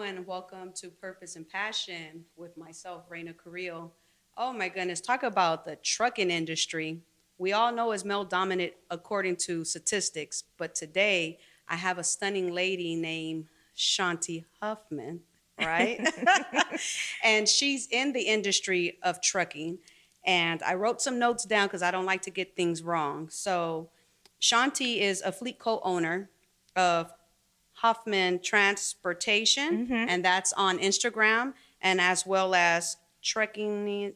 and welcome to Purpose and Passion with myself, Raina Carrillo. Oh my goodness, talk about the trucking industry. We all know it's male dominant according to statistics, but today I have a stunning lady named Shanti Hoffman, right? And she's in the industry of trucking. And I wrote some notes down because I don't like to get things wrong. So Shanti is a fleet co-owner of Hoffman Transportation, and that's on Instagram, and as well as Trucking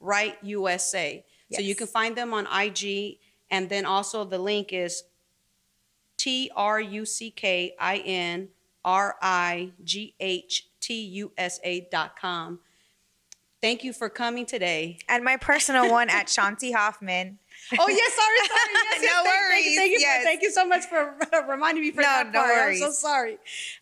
Right USA. So you can find them on IG, and then also the link is truckinrighthusa.com. Thank you for coming today. And my personal one at Shanti Hoffman. Oh, yes, sorry. Yes, No worries. Thank you so much for reminding me for that part. Worries. I'm so sorry.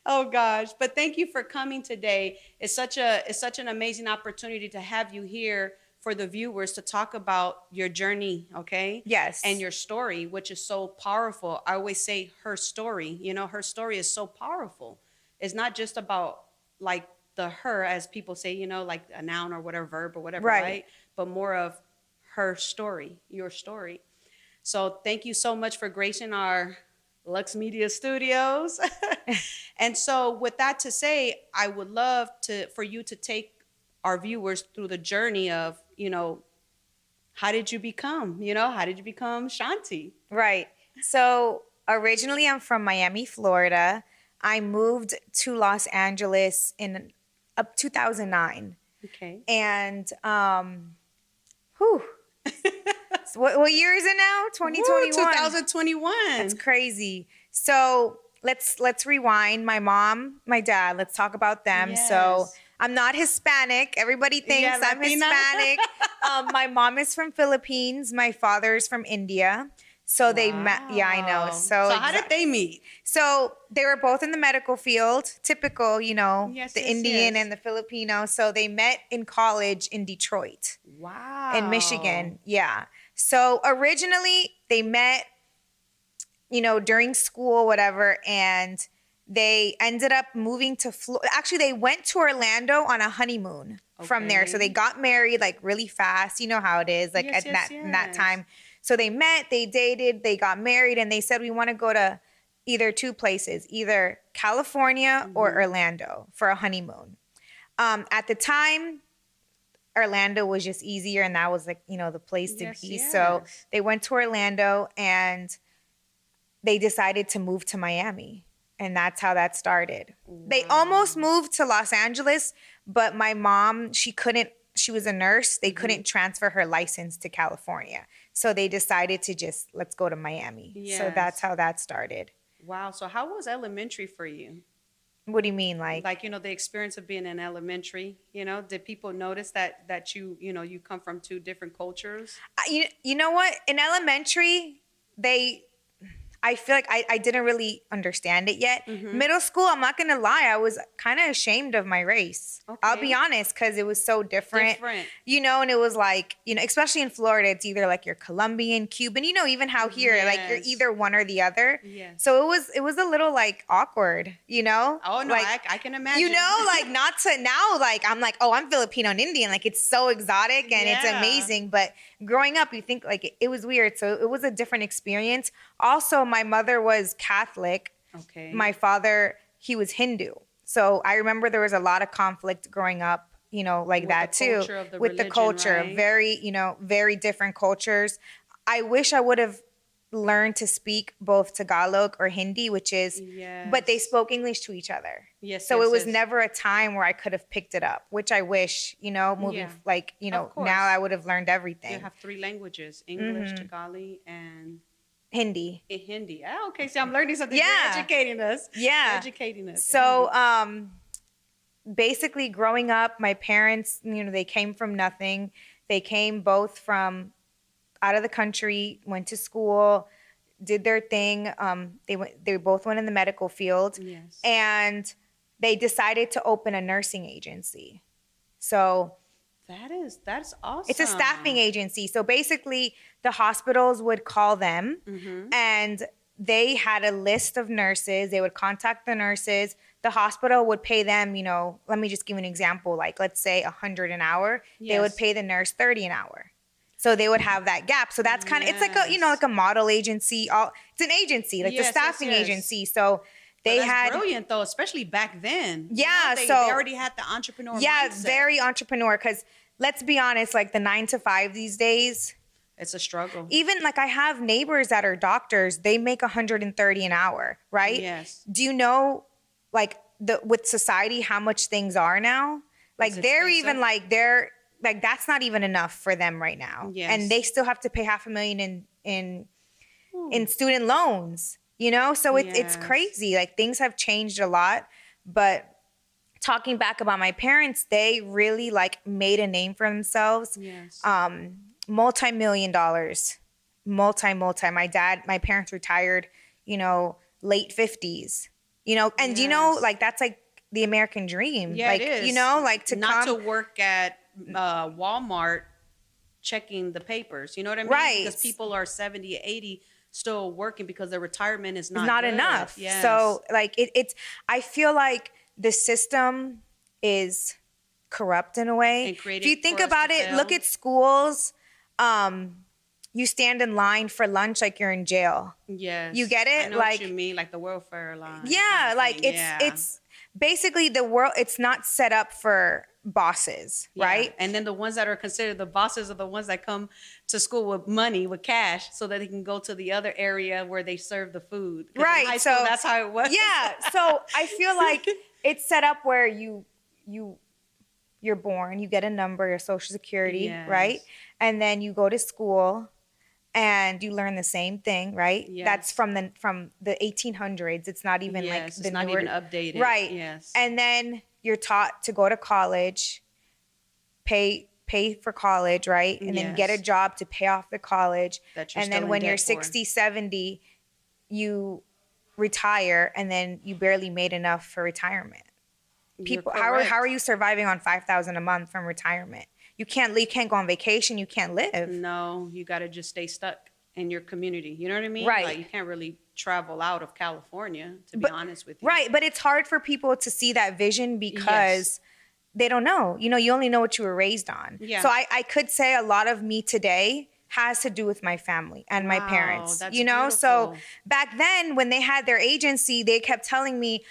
Oh, gosh. But thank you for coming today. It's such an amazing opportunity to have you here for the viewers to talk about your journey, okay? Yes. And your story, which is so powerful. I always say her story. Her story is so powerful. It's not just about, like, the her, as people say, like a noun or whatever, verb or whatever, right? But more of her story, your story. So thank you so much for gracing our Lux Media Studios. And so with that to say, I would love for you to take our viewers through the journey of, how did you become Shanti? Right. So originally I'm from Miami, Florida. I moved to Los Angeles in 2009. Okay. And so what year is it now? 2021. 2021. That's crazy. So let's rewind. My mom, my dad, let's talk about them. Yes. So I'm not Hispanic. Everybody thinks I'm Latina. Hispanic. My mom is from Philippines. My father is from India. So they met. Yeah, I know. So how did they meet? So they were both in the medical field, typical, Yes, the yes, Indian yes. and the Filipino. So they met in college in Detroit. Wow. In Michigan. Yeah. So originally they met, during school, whatever, and they ended up moving to Florida. Actually, they went to Orlando on a honeymoon from there. So they got married like really fast. You know how it is, like Yes, in that time. So they met, they dated, they got married, and they said, we want to go to either two places, either California or Orlando for a honeymoon. At the time, Orlando was just easier, and that was like, the place to be. Yes. So they went to Orlando, and they decided to move to Miami. And that's how that started. Wow. They almost moved to Los Angeles, but my mom, she was a nurse. They couldn't transfer her license to California. So they decided to let's go to Miami. Yes. So that's how that started. Wow. So how was elementary for you? What do you mean? Like, the experience of being in elementary, did people notice that you come from two different cultures? You know what? In elementary, I feel like I didn't really understand it yet. Middle school, I'm not going to lie, I was kind of ashamed of my race. Okay. I'll be honest, because it was so different. And it was like, especially in Florida, it's either like you're Colombian, Cuban, even how here, like you're either one or the other. Yes. So it was a little like awkward, Oh, no, like, I can imagine. like not to now, like I'm like, oh, I'm Filipino and Indian. Like it's so exotic and it's amazing. But growing up, you think like it was weird. So it was a different experience. Also, my mother was Catholic. Okay. My father, he was Hindu. So I remember there was a lot of conflict growing up, like that too. With the culture, right? Very different cultures. I wish I would have learned to speak both Tagalog or Hindi, which is, but they spoke English to each other. Yes. So it was never a time where I could have picked it up, which I wish, moving now I would have learned everything. You have three languages: English, Tagalog, and Hindi. Hindi. Oh, okay. So I'm learning something. Yeah. You're educating us. Yeah. Educating us. So, basically growing up, my parents, they came from nothing. They came both from out of the country, went to school, did their thing. They both went in the medical field. Yes. And they decided to open a nursing agency. So that's awesome. It's a staffing agency. So basically the hospitals would call them and they had a list of nurses. They would contact the nurses. The hospital would pay them, let me just give an example. Like, let's say 100 an hour. Yes. They would pay the nurse 30 an hour. So they would have that gap. So that's kind of, it's like like a model agency. It's an agency, like the staffing agency. So they had brilliant though, especially back then. Yeah. They already had the entrepreneur mindset. Yeah, very entrepreneur. Because let's be honest, like the 9 to 5 these days, it's a struggle. Even like I have neighbors that are doctors, they make 130 an hour, right? Yes. Do you know, like with society, how much things are now? Like they're even like that's not even enough for them right now. Yes. And they still have to pay $500,000 in student loans, So it's crazy. Like things have changed a lot. But talking back about my parents, they really like made a name for themselves. Yes. Multi-million dollars. Multi. My parents retired, late 50s. And like that's like the American dream. Yeah, like, it is. Like to work at Walmart checking the papers. You know what I mean? Right. Because people are 70, 80 still working because their retirement is not good. Enough. Yes. So like it's I feel like the system is corrupt in a way. And if you think about it, look at schools. You stand in line for lunch like you're in jail. Yes. You get it? I know like what you mean, like the welfare line. Yeah, like it's basically the world, it's not set up for bosses, right? And then the ones that are considered the bosses are the ones that come to school with money, with cash, so that they can go to the other area where they serve the food. Right. In high school, that's how it was. Yeah. So I feel like it's set up where you're born, you get a number, your social security, right? And then you go to school and you learn the same thing, right? Yes. That's from the 1800s. It's not even like the it's not even updated. Right. Yes. And then you're taught to go to college, pay for college, right? And then get a job to pay off the college. And then when you're 60, 70, you retire, and then you barely made enough for retirement. People, how are you surviving on $5,000 a month from retirement? You can't leave, can't go on vacation, you can't live. No, you got to just stay stuck in your community. You know what I mean? Right. Like you can't really travel out of California, to be honest with you. Right, but it's hard for people to see that vision because they don't know. You only know what you were raised on. Yeah. So I could say a lot of me today has to do with my family and my parents. That's beautiful. So back then when they had their agency, they kept telling me,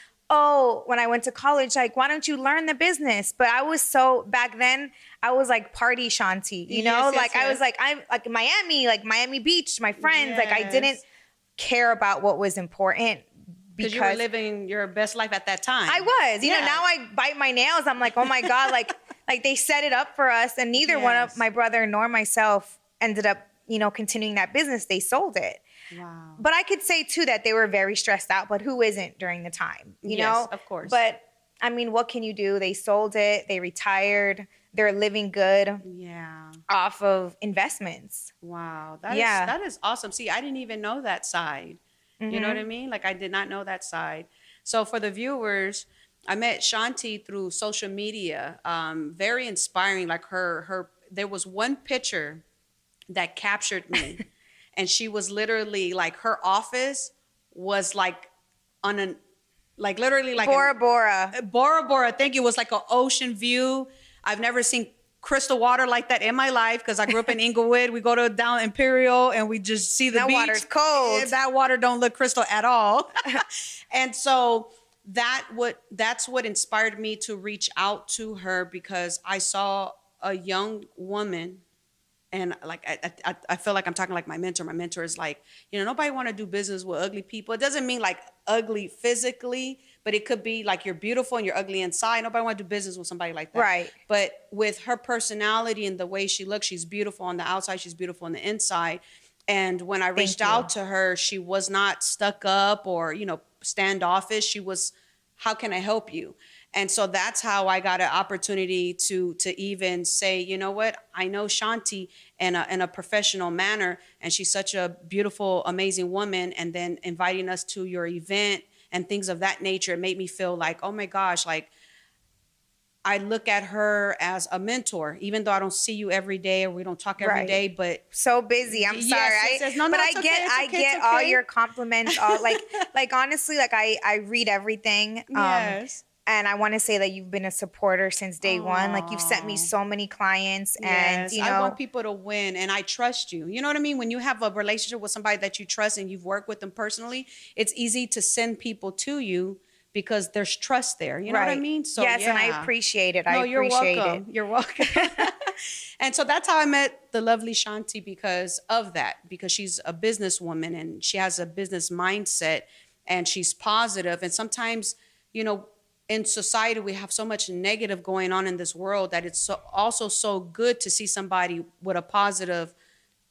when I went to college, like, why don't you learn the business? But I was back then, I was like party Shanti, I was like, I'm like Miami Beach, my friends, like I didn't care about what was important. Because you were living your best life at that time. I was, now I bite my nails. I'm like, oh my God, like they set it up for us. And neither one of my brother nor myself ended up, continuing that business. They sold it. Wow. But I could say too that they were very stressed out, but who isn't during the time, you know? Of course. But I mean, what can you do? They sold it, they retired, they're living good off of investments. Wow. That is awesome. See, I didn't even know that side. Mm-hmm. You know what I mean? Like I did not know that side. So for the viewers, I met Shanti through social media. Very inspiring. Like there was one picture that captured me. And she was literally like, her office was like literally like Bora Bora. Bora Bora. I think it was like an ocean view. I've never seen crystal water like that in my life because I grew up in Inglewood. We go to down Imperial and we just see the beach. That water's cold. That water don't look crystal at all. And so that's what inspired me to reach out to her, because I saw a young woman. And like I feel like I'm talking like my mentor. My mentor is like, nobody want to do business with ugly people. It doesn't mean like ugly physically, but it could be like you're beautiful and you're ugly inside. Nobody want to do business with somebody like that. Right. But with her personality and the way she looks, she's beautiful on the outside. She's beautiful on the inside. And when I reached out to her, she was not stuck up or, standoffish. She was, how can I help you? And so that's how I got an opportunity to even say, you know what, I know Shanti in a professional manner, and she's such a beautiful, amazing woman. And then inviting us to your event and things of that nature, it made me feel like, oh my gosh, like I look at her as a mentor, even though I don't see you every day or we don't talk every day. But so busy. I'm sorry. No, but it's okay, I get all your compliments. All like honestly, like I read everything. Yes. And I want to say that you've been a supporter since day one. Like you've sent me so many clients, and yes, I want people to win, and I trust you. You know what I mean? When you have a relationship with somebody that you trust and you've worked with them personally, it's easy to send people to you because there's trust there. You know what I mean? So yes, and I appreciate it. No, you're welcome. You're welcome. And so that's how I met the lovely Shanti, because of that, because she's a businesswoman and she has a business mindset and she's positive. And sometimes, you know, in society, we have so much negative going on in this world that it's also so good to see somebody with a positive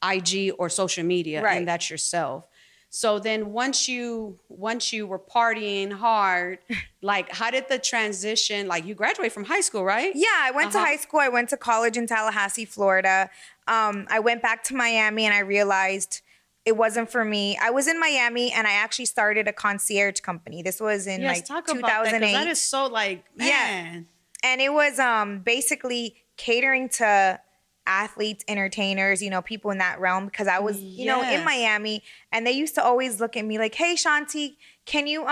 IG or social media, and that's yourself. So then once you were partying hard, like how did the transition, like you graduated from high school, right? Yeah, I went to high school. I went to college in Tallahassee, Florida. I went back to Miami and I realized it wasn't for me. I was in Miami and I actually started a concierge company. This was in 2008. That is so like, man. Yeah. And it was basically catering to athletes, entertainers, you know, people in that realm, because I was, you know, in Miami, and they used to always look at me like, "Hey, Shanti, can you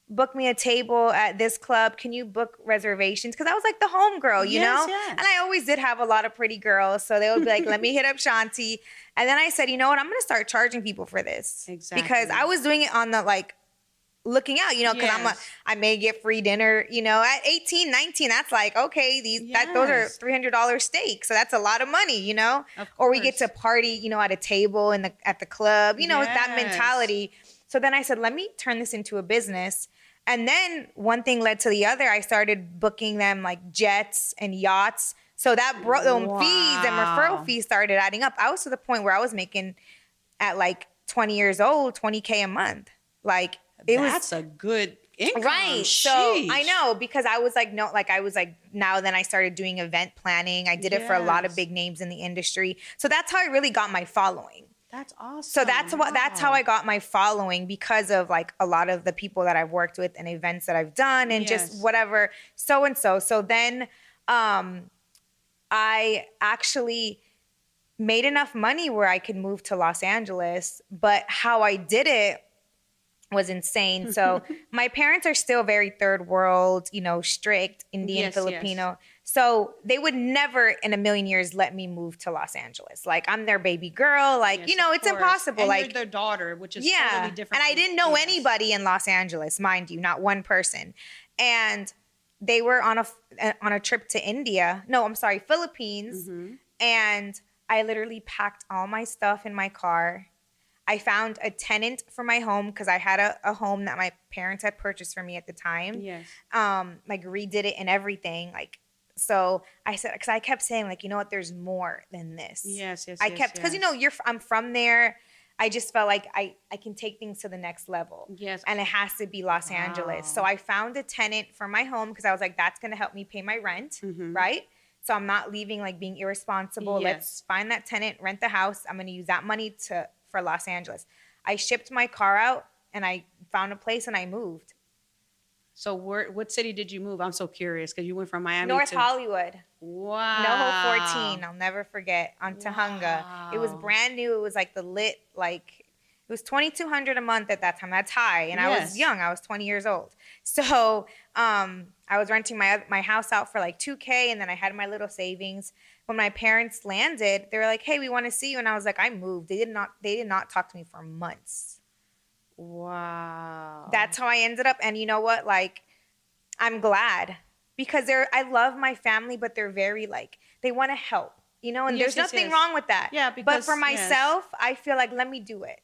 book me a table at this club? Can you book reservations?" Because I was like the homegirl, you know? Yes. And I always did have a lot of pretty girls. So they would be like, "Let me hit up Shanti." And then I said, you know what? I'm going to start charging people for this. Exactly. Because I was doing it on the like looking out, you know, because I may get free dinner, you know, at 18, 19, that's like, okay, those are $300 steaks. So that's a lot of money, you know, or we get to party, you know, at a table at the club, you know, with that mentality. So then I said, let me turn this into a business. And then one thing led to the other. I started booking them like jets and yachts. So that brought them fees and referral fees started adding up. I was to the point where I was making at like 20 years old, $20K a month. Like that's a good income. Right. Sheesh. So I know, because I was like, now then I started doing event planning. I did it for a lot of big names in the industry. So that's how I really got my following. That's awesome. So that's how I got my following, because of like a lot of the people that I've worked with and events that I've done and just whatever, so and so. So then I actually made enough money where I could move to Los Angeles, but how I did it was insane. So my parents are still very third world, you know, strict Indian, Filipino. Yes. So they would never in a million years let me move to Los Angeles. Like I'm their baby girl. Like, you know, it's impossible. And like you're their daughter, which is totally different. And I didn't know anybody in Los Angeles, mind you, not one person. And they were on a trip to Philippines. Mm-hmm. And I literally packed all my stuff in my car. I found a tenant for my home, because I had a home that my parents had purchased for me at the time. Yes. Like redid it and everything. Like, so I said, because I kept saying, like, you know what, there's more than this. Yes. I kept, because you know, I'm from there. I just felt like I can take things to the next level. Yes. And it has to be Los Angeles. So I found a tenant for my home, because I was like, that's going to help me pay my rent, right? So I'm not leaving like being irresponsible. Yes. Let's find that tenant, rent the house. I'm going to use that money for Los Angeles. I shipped my car out and I found a place and I moved. So what city did you move? I'm so curious, because you went from Miami North to Hollywood. Wow. NoHo 14. I'll never forget. On Tahunga. It was brand new. It was like it was $2,200 a month at that time. That's high. And I was young. I was 20 years old. So I was renting my house out for like $2K, and then I had my little savings. When my parents landed, they were like, "Hey, we want to see you." And I was like, "I moved." They did not talk to me for months. Wow. That's how I ended up. And you know what? Like, I'm glad, because I love my family, but they're very like, they want to help, you know, and there's nothing wrong with that. Yeah. But for myself, I feel like, let me do it.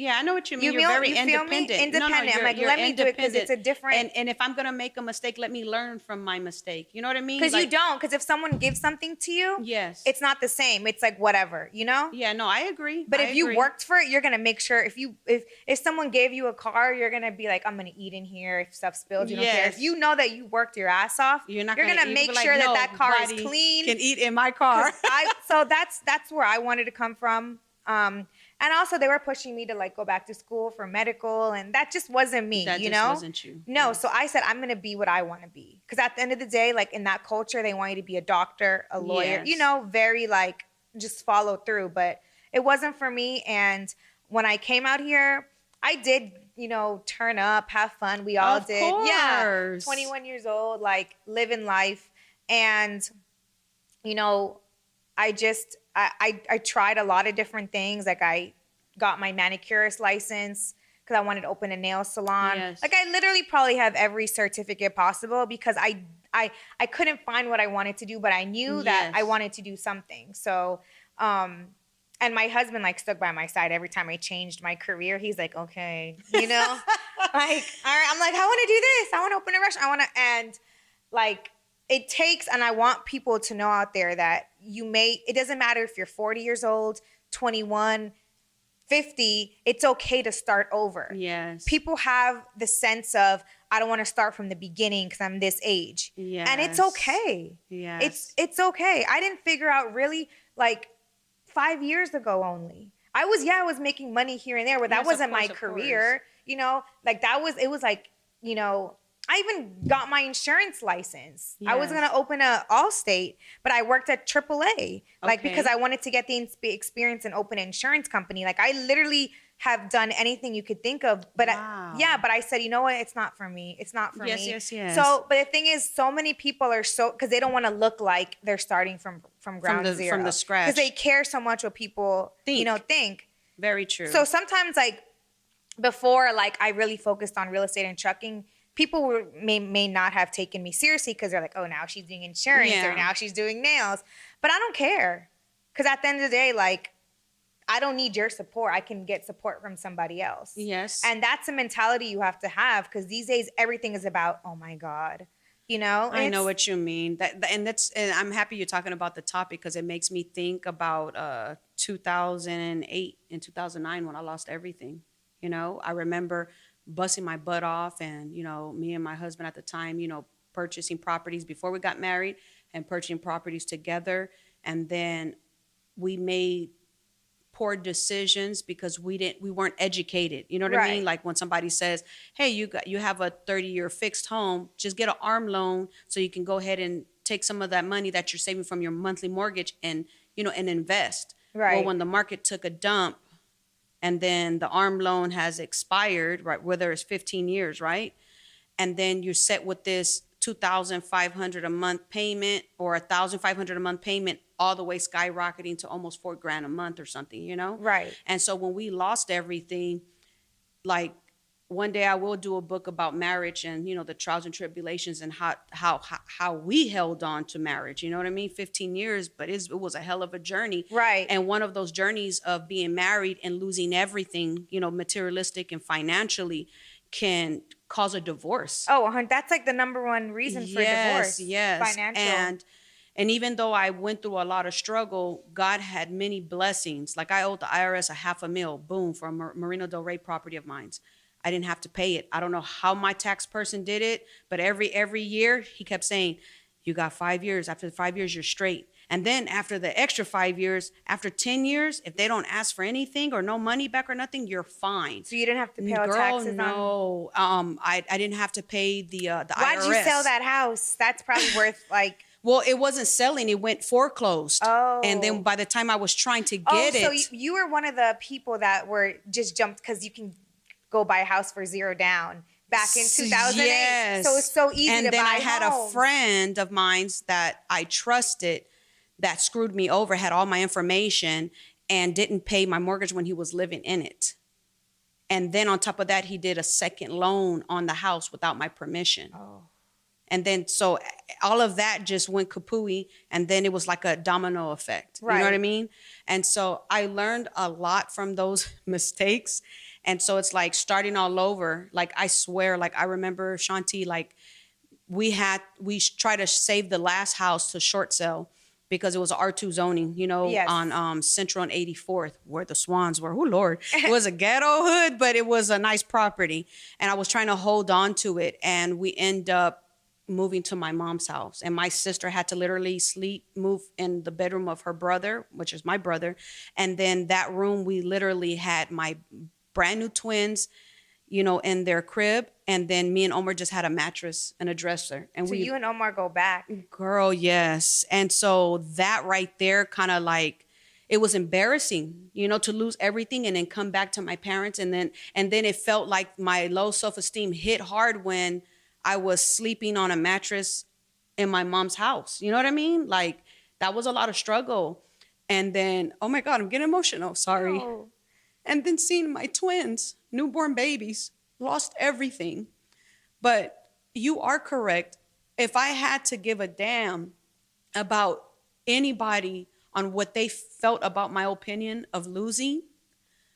Yeah, I know what you mean. You're very independent. Independent. I'm like, let me do it, because it's a different. And if I'm gonna make a mistake, let me learn from my mistake. You know what I mean? Because you don't. Because if someone gives something to you, it's not the same. It's like whatever, you know? Yeah, no, I agree. But if you worked for it, you're gonna make sure. If someone gave you a car, you're gonna be like, I'm gonna eat in here. If stuff spills, you don't care. If you know that you worked your ass off, you're gonna make sure that car is clean. Can eat in my car. So that's where I wanted to come from. And also they were pushing me to like go back to school for medical, and that just wasn't me, That you just know? wasn't you. No, Yes. so I said I'm going to be what I want to be. Cuz at the end of the day, like in that culture, they want you to be a doctor, a lawyer, you Yes. know, very like just follow through, but it wasn't for me. And when I came out here, I did, you know, turn up, have fun. We all Of did. Yeah. course. 21 years old, like living life. And, you know, I tried a lot of different things. Like I got my manicurist license because I wanted to open a nail salon. Yes. Like I literally probably have every certificate possible because I couldn't find what I wanted to do, but I knew that I Yes. wanted to do something. So, and my husband like stuck by my side every time I changed my career. He's like, okay, you know, like, all right. I'm like, I want to do this. I want to open a restaurant. I want to, and like, it takes, and I want people to know out there that it doesn't matter if you're 40 years old, 21, 50, it's okay to start over. Yes. People have the sense of, I don't want to start from the beginning because I'm this age. Yes. And it's okay. Yes. It's okay. I didn't figure out really like 5 years ago only. I was making money here and there, but that Yes, of wasn't course, my of career. course. You know, like it was like, you know, I even got my insurance license. I was Yes. going to open a Allstate, but I worked at AAA, like because Okay. I wanted to get the experience and open an insurance company. Like I literally have done anything you could think of, but Wow. but I said, you know what? It's not for me. It's not for Yes, me. yes, yes. So, but the thing is, so many people are because they don't want to look like they're starting from ground zero. From the scratch. Because they care so much what people, think. Very true. So sometimes like before, like I really focused on real estate and trucking, people may not have taken me seriously because they're like, oh, now she's doing insurance Yeah. or now she's doing nails. But I don't care. Because at the end of the day, like, I don't need your support. I can get support from somebody else. Yes. And that's a mentality you have to have because these days everything is about, oh my God. You know? I know what you mean. And I'm happy you're talking about the topic because it makes me think about 2008 and 2009 when I lost everything. You know, I remember busting my butt off and, you know, me and my husband at the time, you know, purchasing properties before we got married and purchasing properties together. And then we made poor decisions because we weren't educated. You know what I mean? Right. Like when somebody says, hey, you have a 30-year fixed home, just get an ARM loan so you can go ahead and take some of that money that you're saving from your monthly mortgage and, you know, and invest. Right. Well, when the market took a dump and then the ARM loan has expired, right, whether it's 15 years, right? And then you're set with this $2,500 a month payment or $1,500 a month payment, all the way skyrocketing to almost $4,000 a month or something, you know? Right. And so when we lost everything, like one day I will do a book about marriage and, you know, the trials and tribulations and how we held on to marriage. You know what I mean? 15 years, but it was a hell of a journey. Right. And one of those journeys of being married and losing everything, you know, materialistic and financially can cause a divorce. Oh, that's like the number one reason for divorce. Yes. Financial. And even though I went through a lot of struggle, God had many blessings. Like I owed the IRS $500,000, boom, for a Marina Del Rey property of mine. I didn't have to pay it. I don't know how my tax person did it, but every year he kept saying, you got 5 years. After the 5 years, you're straight. And then after the extra 5 years, after 10 years, if they don't ask for anything or no money back or nothing, you're fine. So you didn't have to pay all Girl, taxes no. I didn't have to pay the IRS. Why'd you sell that house? That's probably worth like. Well, it wasn't selling. It went foreclosed. Oh. And then by the time I was trying to get so it. you were one of the people that were just jumped because you can go buy a house for $0 down back in 2008. Yes. So it's so easy to buy And then I had homes. a friend of mine that I trusted that screwed me over, had all my information, and didn't pay my mortgage when he was living in it. And then on top of that, he did a second loan on the house without my permission. Oh. And then so all of that just went kapooey, and then it was like a domino effect. Right. You know what I mean? And so I learned a lot from those mistakes. And so it's like starting all over. Like I swear, like I remember Shanti, like we tried to save the last house to short sale because it was R2 zoning, you know, Yes. on Central and 84th where the Swans were. Oh, Lord. It was a ghetto hood, but it was a nice property. And I was trying to hold on to it. And we end up moving to my mom's house, and my sister had to literally move in the bedroom of her brother, which is my brother. And then that room, we literally had my brand new twins, in their crib. And then me and Omar just had a mattress and a dresser. And So you and Omar go back. Girl, yes. And so that right there kind of like, it was embarrassing, to lose everything and then come back to my parents. And then it felt like my low self-esteem hit hard when I was sleeping on a mattress in my mom's house. You know what I mean? Like, that was a lot of struggle. And then, oh my God, I'm getting emotional. Sorry. No. And then seeing my twins, newborn babies, lost everything. But you are correct. If I had to give a damn about anybody on what they felt about my opinion of losing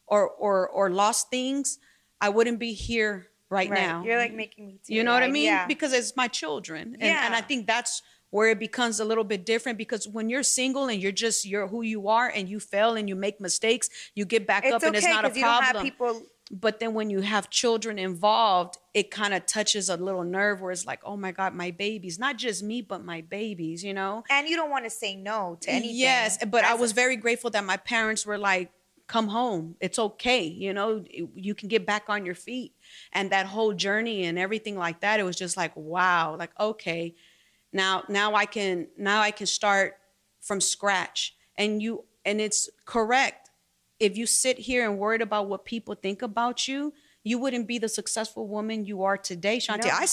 or lost things, I wouldn't be here right now. You're like making me teary. You know what I mean? Yeah. Because it's my children. Yeah. And I think that's where it becomes a little bit different, because when you're single and you're who you are and you fail and you make mistakes, you get back up and it's not a problem. You don't have people. But then when you have children involved, it kind of touches a little nerve where it's like, oh my God, my babies, not just me, but my babies, And you don't want to say no to anything. Yes, but I was very grateful that my parents were like, come home. It's okay. You can get back on your feet. And that whole journey and everything like that, it was just like, wow, like, okay, now I can start from scratch. And it's correct. If you sit here and worried about what people think about you, you wouldn't be the successful woman you are today, Shanti. No. I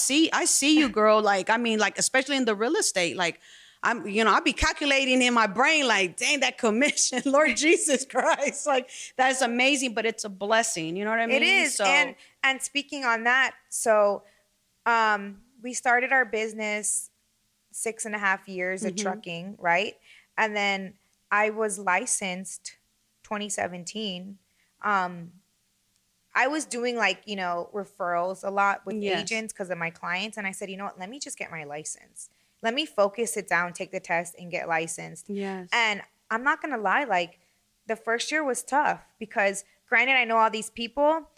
see you, girl. Like, I mean, like, especially in the real estate, like, I'll be calculating in my brain, like, dang, that commission, Lord Jesus Christ. Like, that's amazing, but it's a blessing. You know what I mean? It is. So, and speaking on that, so we started our business 6.5 years of trucking, right? And then I was licensed 2017. I was doing referrals a lot with agents because of my clients. And I said, you know what, let me just get my license. Let me focus, sit down, take the test and get licensed. Yes. And I'm not going to lie, like the first year was tough because granted, I know all these people.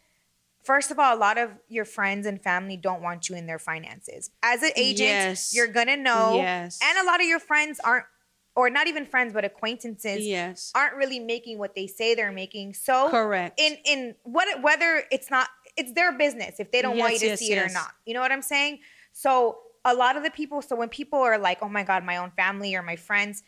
First of all, a lot of your friends and family don't want you in their finances. As an agent, you're going to know. Yes. And a lot of your friends aren't, or not even friends, but acquaintances aren't really making what they say they're making. So correct. In whether it's their business if they don't want you to see it or not. You know what I'm saying? So a lot of the people, so when people are like, oh my God, my own family or my friends,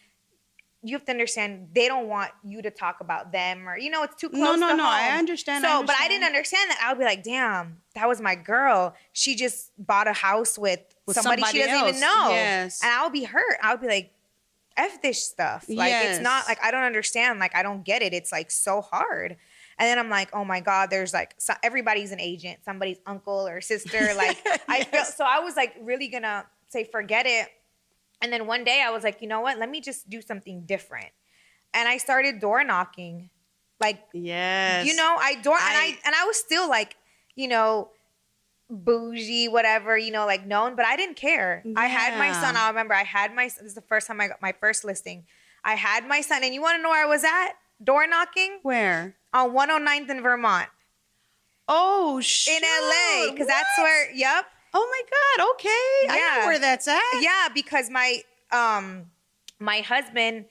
you have to understand they don't want you to talk about them or, it's too close to home. No, I understand. But I didn't understand that. I would be like, damn, that was my girl. She just bought a house with somebody she doesn't even know. Yes. And I'll be hurt. I'll be like, F this stuff. Like, it's not like, I don't understand. Like, I don't get it. It's like so hard. And then I'm like, oh my God, there's like, everybody's an agent, somebody's uncle or sister. Like I felt, so I was like really gonna say, forget it. And then one day I was like, you know what? Let me just do something different. And I started door knocking. Like, yes. And I was still like, bougie, whatever, like known, but I didn't care. Yeah. I had my son. I remember this is the first time I got my first listing. I had my son, and you want to know where I was at? Door knocking? Where? On 109th in Vermont. Oh, shit. In LA, because that's where, yep. Oh my God, okay. Yeah. I know where that's at. Yeah, because my husband,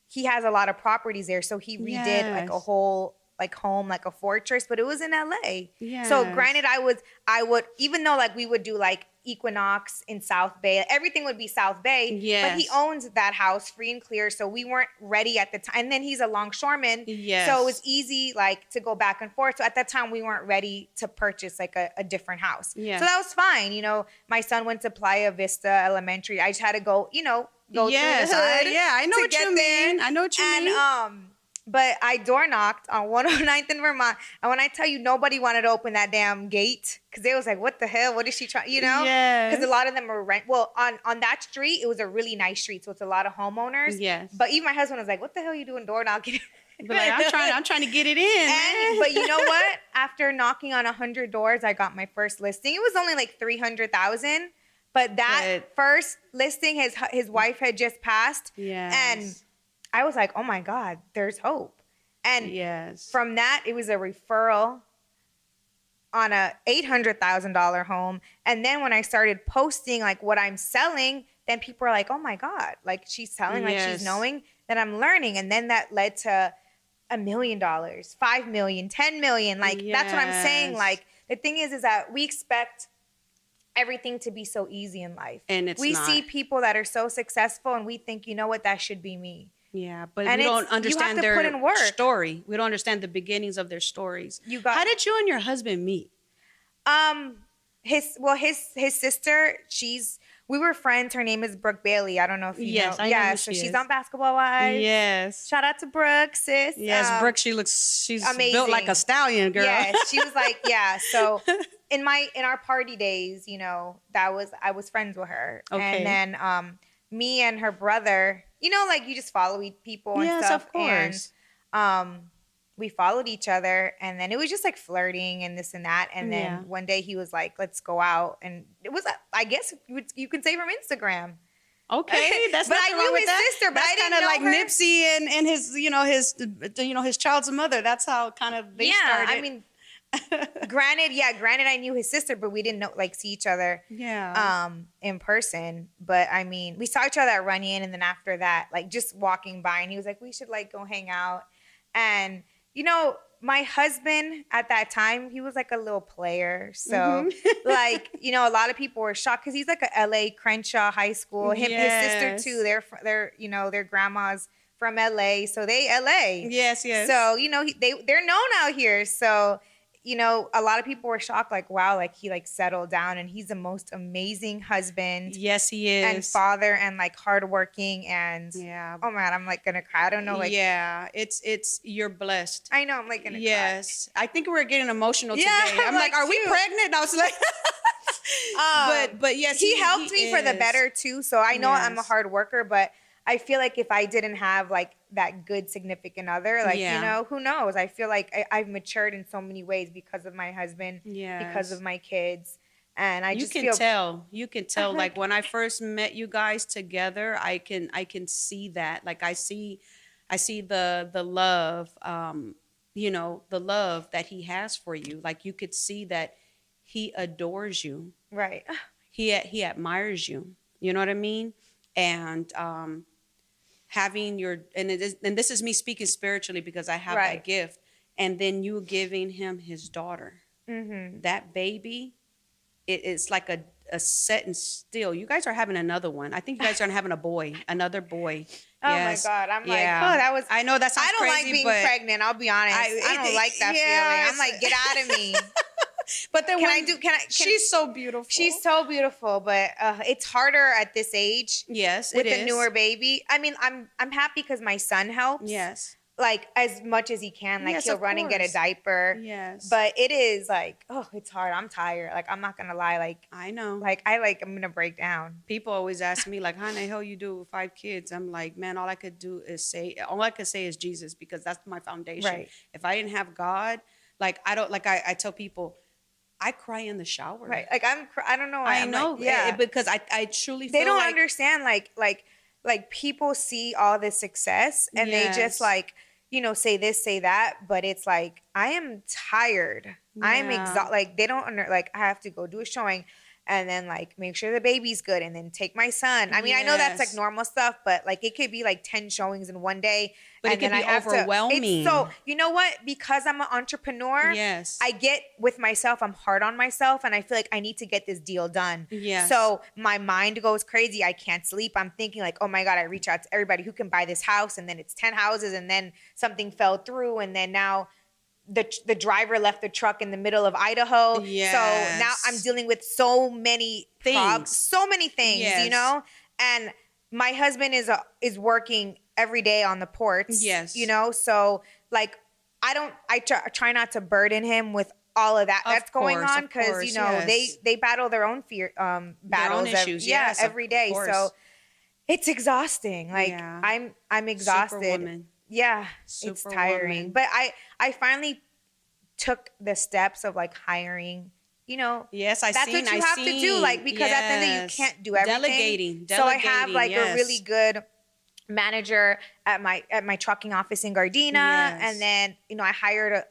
he has a lot of properties there, so he redid like a whole home, like a fortress, but it was in LA. Yeah. So granted, I would, even though like we would do like Equinox in South Bay, everything would be South Bay. Yes. But he owns that house free and clear, so we weren't ready at the time. And then he's a longshoreman. Yes. So it was easy like to go back and forth. So at that time we weren't ready to purchase like a different house. Yeah. So that was fine. My son went to Playa Vista Elementary. I just had to go, go through the hood. I know what you mean. I know what you mean. But I door knocked on 109th in Vermont. And when I tell you, nobody wanted to open that damn gate because they was like, what the hell? What is she trying? Because a lot of them are rent. Well, on that street, it was a really nice street. So it's a lot of homeowners. Yes. But even my husband was like, what the hell are you doing door knocking? But like, I'm trying to get it in. But you know what? After knocking on 100 doors, I got my first listing. It was only like $300,000. But that first listing, his wife had just passed. Yes. And I was like, oh my God, there's hope. And from that, it was a referral. on a $800,000 home. And then when I started posting like what I'm selling, then people are like, oh my God, like she's selling, like she's knowing that I'm learning. And then that led to $1 million, 5 million, 10 million. Like that's what I'm saying. Like the thing is that we expect everything to be so easy in life. And it's we not. see people that are so successful and we think, you know what, that should be me. Yeah, but we don't understand their story. We don't understand the beginnings of their stories. How did you and your husband meet? His sister, we were friends. Her name is Brooke Bailey. I don't know if you know. I know who so she's on Basketball Wives. Yes. Shout out to Brooke, sis. Yes, Brooke, she's amazing. Built like a stallion, girl. Yes, she was like, yeah. So in our party days, you know, I was friends with her. Okay. And then me and her brother, you know, like you just follow people and stuff. Yes, of course. And we followed each other, and then it was just like flirting and this and that. And then one day he was like, let's go out. And it was, I guess you can say from Instagram. Okay, that's but I knew his sister, but I didn't know her. That's kind of like Nipsey and his child's mother. That's how kind of they started. I mean, granted, I knew his sister, but we didn't see each other in person. But I mean, we saw each other at Run In, and then after that, like just walking by, and he was like, we should like go hang out. And you know, my husband at that time, he was like a little player. So like, you know, a lot of people were shocked because he's like a LA Crenshaw High School. His sister too. They're you know, their grandma's from LA. So they LA. Yes. So, you know, they're known out here. So, you know, a lot of people were shocked, like, wow, like he like settled down and he's the most amazing husband. Yes, he is. And father and like hardworking and oh man, I'm like gonna cry. I don't know, like it's you're blessed. I know, I'm like gonna cry. I think we're getting emotional today. I'm like, are we pregnant? I was like but yes, he helped me for the better too. So I know I'm a hard worker, but I feel like if I didn't have like that good significant other, like, you know, who knows? I feel like I've matured in so many ways because of my husband, because of my kids. And you can tell like when I first met you guys together, I can see that. Like I see the love, you know, the love that he has for you. Like you could see that he adores you. Right. He admires you. You know what I mean? And having and this is me speaking spiritually because I have that gift, and then you giving him his daughter, that baby, it's like a set and still. You guys are having another one. I think you guys are having another boy. Oh my God, I'm like, oh, that was. I know that sounds crazy. I don't like being pregnant. I'll be honest. I don't like that feeling. I'm like, get out of me. But then she's so beautiful. She's so beautiful, but it's harder at this age. Yes, with the newer baby. I mean, I'm happy because my son helps. Yes, like as much as he can. Like he'll run and get a diaper. Yes, but it is like, oh, it's hard. I'm tired. Like I'm not gonna lie. Like I know. Like I'm gonna break down. People always ask me like, how the hell you do with 5 kids? I'm like, man, all I could say is Jesus, because that's my foundation. Right. If I didn't have God, like I tell people, I cry in the shower. Right. Like I don't know. I know. Like, because I truly feel they don't understand like people see all this success and they just like, you know, say this, say that, but it's like, I am tired. Yeah. I am exhausted. Like they don't like I have to go do a showing and then like make sure the baby's good and then take my son. I mean, I know that's like normal stuff, but like it could be like 10 showings in one day. But and it can be overwhelming. So you know what? Because I'm an entrepreneur, I get with myself, I'm hard on myself, and I feel like I need to get this deal done. Yes. So my mind goes crazy. I can't sleep. I'm thinking like, oh my God, I reach out to everybody who can buy this house, and then it's 10 houses, and then something fell through, and then now the driver left the truck in the middle of Idaho. Yes. So now I'm dealing with so many things, you know? And my husband is working every day on the ports. Yes. You know, so like I try not to burden him with all of that that's going on, because you know they battle their own fear battles, their own issues, every day. So it's exhausting. Like I'm exhausted. Superwoman. Yeah, it's tiring. But I finally took the steps of like hiring, you know. Yes, that's what you have to do, like, because at the end of the day, you can't do everything. Delegating. So I have like a really good manager at my trucking office in Gardena, and then, you know, I hired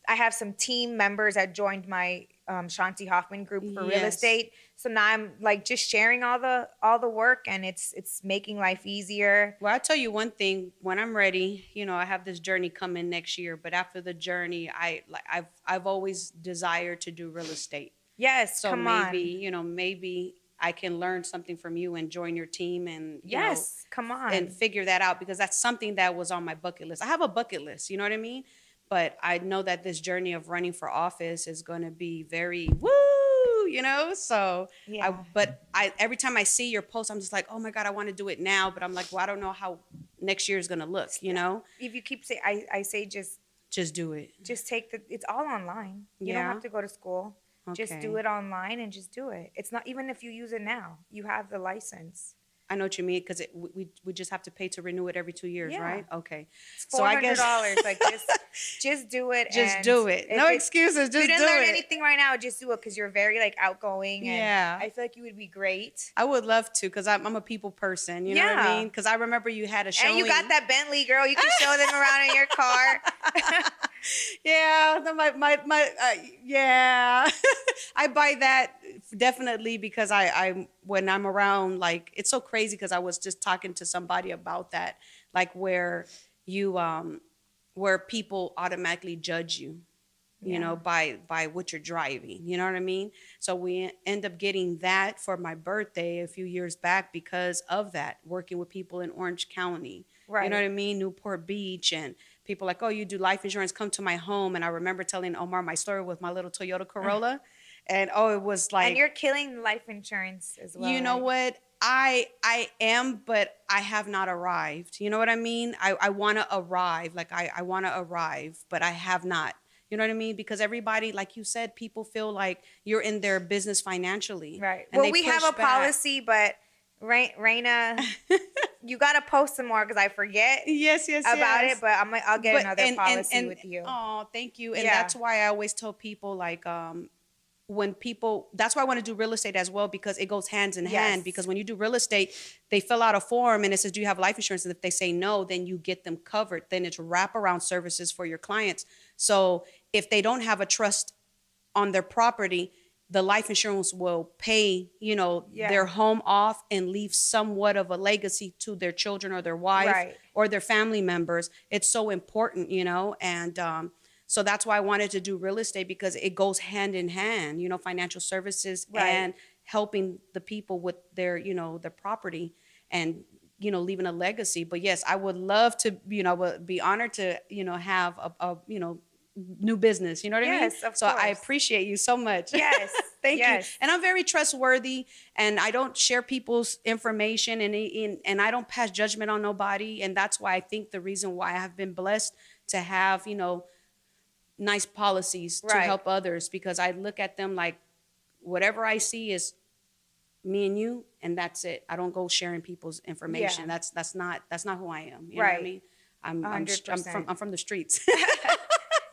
I have some team members that joined my Shanti Hoffman group for real Yes. estate. So now I'm like just sharing all the work, and it's making life easier. Well, I'll tell you one thing. When I'm ready, I have this journey coming next year. But after the journey, I've always desired to do real estate. Yes, So come maybe, on. Maybe I can learn something from you and join your team and, Yes, come on. and figure that out, because that's something that was on my bucket list. I have a bucket list, you know what I mean? But I know that this journey of running for office is going to be very woo, so Yeah. I every time I see your post, I'm just like, oh my God, I want to do it now. But I'm like, well, I don't know how next year is going to look, If you keep saying, I say just do it. just take it's all online. You don't Yeah. have to go to school. Just Okay. do it online and just do it. It's not, even if you use it now, you have the license. I know what you mean, because we just have to pay to renew it every 2 years, Yeah. right? Okay. It's So I guess $400. Like just do it. just and do it. if No it's- excuses. If you Just didn't do learn it. anything right now, just do it, because you're very like outgoing, and Yeah. I feel like you would be great. I would love to, because I'm a people person. You know what I Yeah. mean? Because I remember you had a showing. And you got that Bentley, girl. You can show them around in your car. Yeah, yeah. I buy that definitely, because I when I'm around, like, it's so crazy, because I was just talking to somebody about that, like where you where people automatically judge you, Yeah. by what you're driving. You know what I mean? So we end up getting that for my birthday a few years back because of that, working with people in Orange County. Right. You know what I mean? Newport Beach, and people like, oh, you do life insurance, come to my home. And I remember telling Omar my story with my little Toyota Corolla. And it was like, And you're killing life insurance as well. you know right? what? I am, but I have not arrived. You know what I mean? I want to arrive. Like I want to arrive, but I have not. You know what I mean? Because everybody, like you said, people feel like you're in their business financially. Right. And Well, they we have push a back. policy, but Raina, you got to post some more, because I forget Yes, about yes. it, but I'll get another policy with you. Oh, thank you. And Yeah. that's why I always tell people, like, when people, that's why I want to do real estate as well, because it goes hands in hand. Yes. Because when you do real estate, they fill out a form and it says, do you have life insurance? And if they say no, then you get them covered. Then it's wraparound services for your clients. So if they don't have a trust on their property, the life insurance will pay, Yeah. their home off and leave somewhat of a legacy to their children or their wife Right. or their family members. It's so important, and so that's why I wanted to do real estate, because it goes hand in hand, financial services Right. and helping the people with their, their property and, leaving a legacy. But yes, I would love to, would be honored to, have a new business. You know what I mean? Yes, of So I course. appreciate you so much. Yes. Thank yes. you. And I'm very trustworthy, and I don't share people's information, and I don't pass judgment on nobody. And that's why I think the reason why I have been blessed to have, nice policies to Right. help others, because I look at them like whatever I see is me and you, and that's it. I don't go sharing people's information. Yeah. That's not who I am. You know what I Right. mean? 100%. I'm from the streets.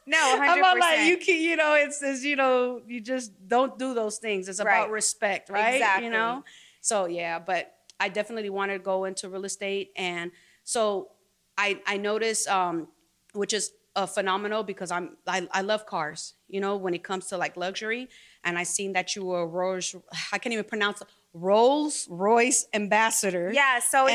No, I'm 100%. not like you can, it's you just don't do those things. It's about Right. respect, right? Exactly. So yeah, but I definitely want to go into real estate, and so I noticed, which is phenomenal, because I love cars, when it comes to like luxury, and I seen that you were I can't even pronounce it, Rolls-Royce ambassador. Yeah, so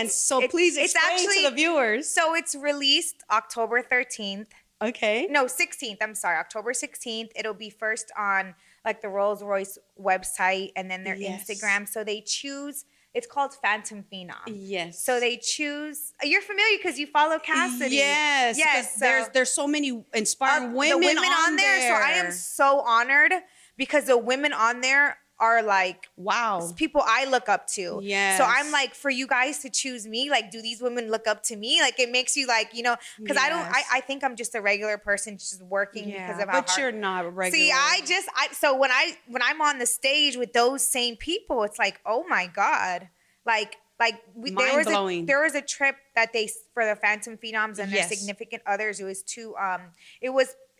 please explain to the viewers. So it's released October 13th. Okay. No, 16th. I'm sorry, October 16th. It'll be first on like the Rolls-Royce website and then their Yes. Instagram. So they choose, it's called Phantom Phenom. Yes. So they choose, you're familiar because you follow Cassidy. Yes. Yes. There's so many inspiring women, the women on there. So I am so honored, because the women on there are like, wow, people I look up to. Yes. So I'm like, for you guys to choose me, like, do these women look up to me? Like, it makes you like, because Yes. I think I'm just a regular person just working because of how but you're not regular. See, so when I'm on the stage with those same people, it's like, oh my God. Mind-blowing. There was a trip that for the Phantom Phenoms and their Yes. significant others. It was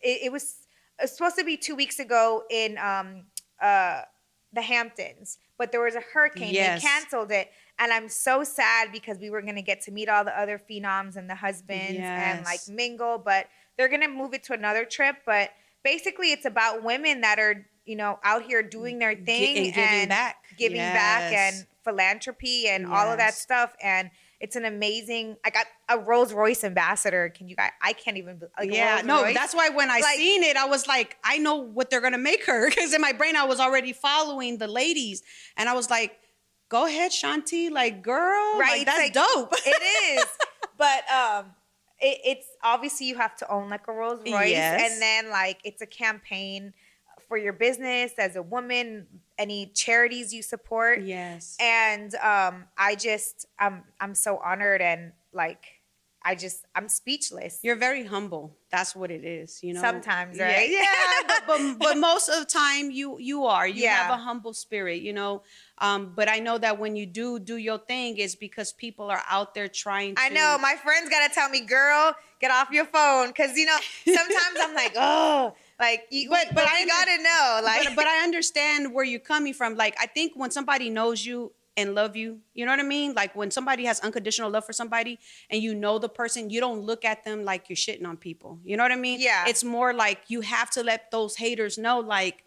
it was supposed to be 2 weeks ago in the Hamptons, but there was a hurricane. Yes. They canceled it. And I'm so sad, because we were going to get to meet all the other phenoms and the husbands and like Yes. mingle, but they're going to move it to another trip. But basically it's about women that are, out here doing their thing and giving back. giving back Yes. and philanthropy and all of that Yes. stuff. And it's an amazing, I got a Rolls-Royce ambassador. Can you guys, I can't even, like, Yeah, no, Rolls-Royce? that's why when I Like- seen it, I was like, I know what they're gonna make her, because in my brain I was already following the ladies, and I was like, go ahead, Shanti, like, girl, Right, like, it's that's like- dope. It is. But it's obviously you have to own like a Rolls Royce, Yes. and then like it's a campaign for your business as a woman, any charities you support. Yes. And I'm so honored, and like I'm speechless. You're very humble. That's what it is, you know. Sometimes, Yeah, right? Yeah, but most of the time you are. You Yeah. have a humble spirit, you know. But I know that when you do your thing, it's because people are out there trying to. I know my friends gotta tell me, girl, get off your phone, because sometimes I'm like, oh, like, but I gotta know, like, but I understand where you're coming from. Like, I think when somebody knows you and love you, you know what I mean? Like, when somebody has unconditional love for somebody and you know the person, you don't look at them like you're shitting on people. You know what I mean? Yeah. It's more like you have to let those haters know, like,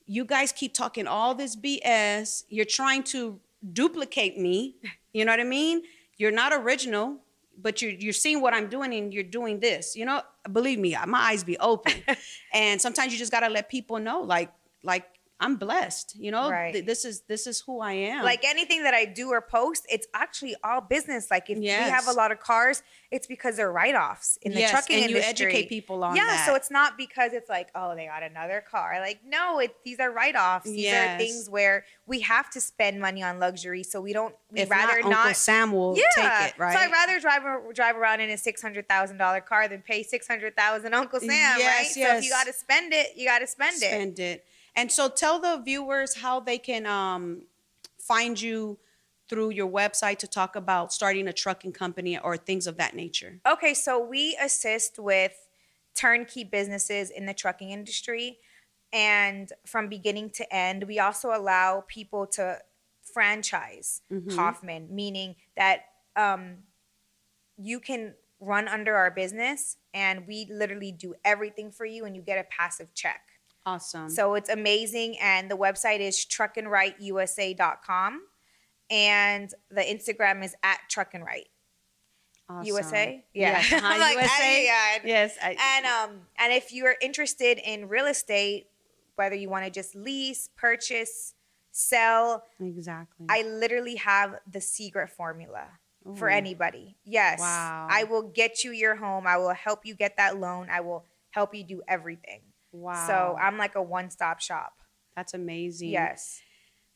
you guys keep talking all this BS. You're trying to duplicate me. You know what I mean? You're not original, but you're seeing what I'm doing and you're doing this. You know, believe me, my eyes be open. And sometimes you just got to let people know, like I'm blessed, you know. Right. This is who I am. like anything that I do or post, it's actually all business. Like if Yes. we have a lot of cars, it's because they're write-offs in the Yes, trucking and you industry. educate people on yeah, that. so it's not because it's like, oh, they got another car. Like, no, these are write-offs. These are Yes. things where we have to spend money on luxury, so we'd if rather not, Uncle Sam will take it, right? So I'd rather drive around in a $600,000 car than pay $600,000 Uncle Sam, Yes, right? So yes. if you got to spend it, you got to spend it. Spend it. And so tell the viewers how they can find you through your website to talk about starting a trucking company or things of that nature. Okay, so we assist with turnkey businesses in the trucking industry, and from beginning to end. We also allow people to franchise Hoffman, meaning that you can run under our business and we literally do everything for you and you get a passive check. Awesome. So it's amazing. And the website is truckandrightUSA.com. And the Instagram is at truckandright. Awesome. USA? Yeah. Yes. I'm like, USA? Yes. And if you're interested in real estate, whether you want to just lease, purchase, sell, exactly. I literally have the secret formula for Ooh. anybody. Yes. Wow. I will get you your home. I will help you get that loan. I will help you do everything. Wow. So I'm like a one-stop shop. That's amazing. Yes.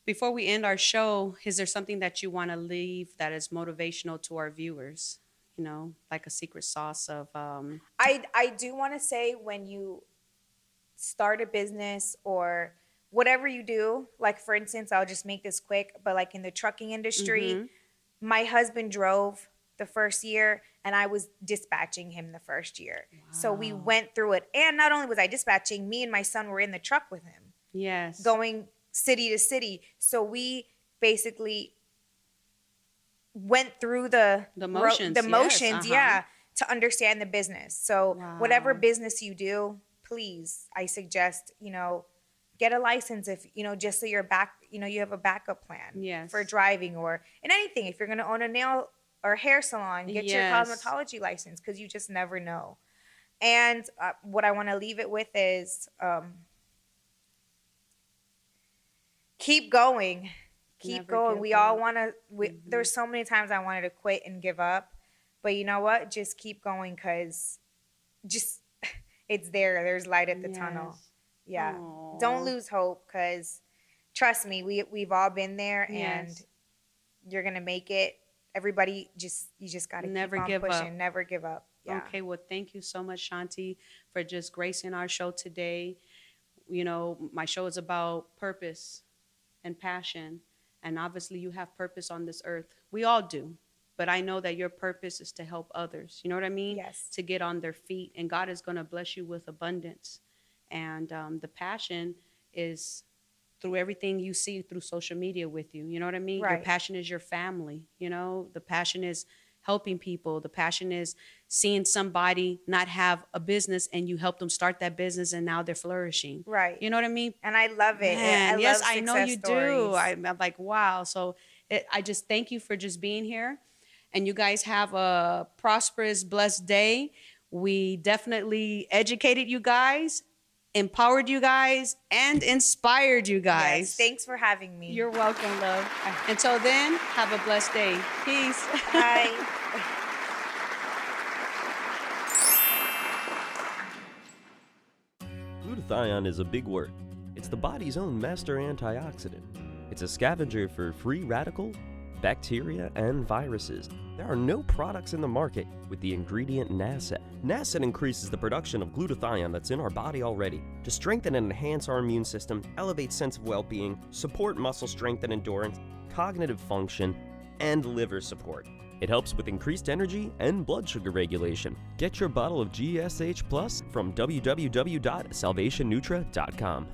Before we end our show, is there something that you want to leave that is motivational to our viewers? You know, like a secret sauce of I do want to say, when you start a business or whatever you do, like for instance, I'll just make this quick, but like in the trucking industry, my husband drove the first year and I was dispatching him the first year. Wow. So we went through it. And not only was I dispatching, me and my son were in the truck with him. Yes. Going city to city. So we basically went through the motions, yeah, to understand the business. So whatever business you do, please, I suggest, get a license if, just so you're you have a backup plan for driving, or in anything. If you're going to own a nail or hair salon, get your cosmetology license, because you just never know. And what I want to leave it with is keep going. Keep going. We all want to, there's so many times I wanted to quit and give up, but you know what? Just keep going, because it's there. There's light at the tunnel. Yeah. Aww. Don't lose hope, because trust me, we've all been there, and you're going to make it. Everybody, you just got to keep on pushing. Never give up. Yeah. Okay. Well, thank you so much, Shanti, for just gracing our show today. My show is about purpose and passion. And obviously you have purpose on this earth. We all do. But I know that your purpose is to help others. You know what I mean? Yes. To get on their feet. And God is going to bless you with abundance. And the passion is through everything you see through social media with you. You know what I mean? Right. Your passion is your family. The passion is helping people. The passion is seeing somebody not have a business and you help them start that business and now they're flourishing. Right. You know what I mean? And I love it. Man, yes, love I know you stories. do. I'm like, wow. So I just thank you for just being here. And you guys have a prosperous, blessed day. We definitely educated you guys, empowered you guys, and inspired you guys. Yes, thanks for having me. You're welcome, love. Until then, have a blessed day. Peace. Bye. Glutathione is a big word. It's the body's own master antioxidant. It's a scavenger for free radical, bacteria, and viruses. There are no products in the market with the ingredient NASET. NASET increases the production of glutathione that's in our body already to strengthen and enhance our immune system, elevate sense of well-being, support muscle strength and endurance, cognitive function, and liver support. It helps with increased energy and blood sugar regulation. Get your bottle of GSH Plus from www.salvationnutra.com.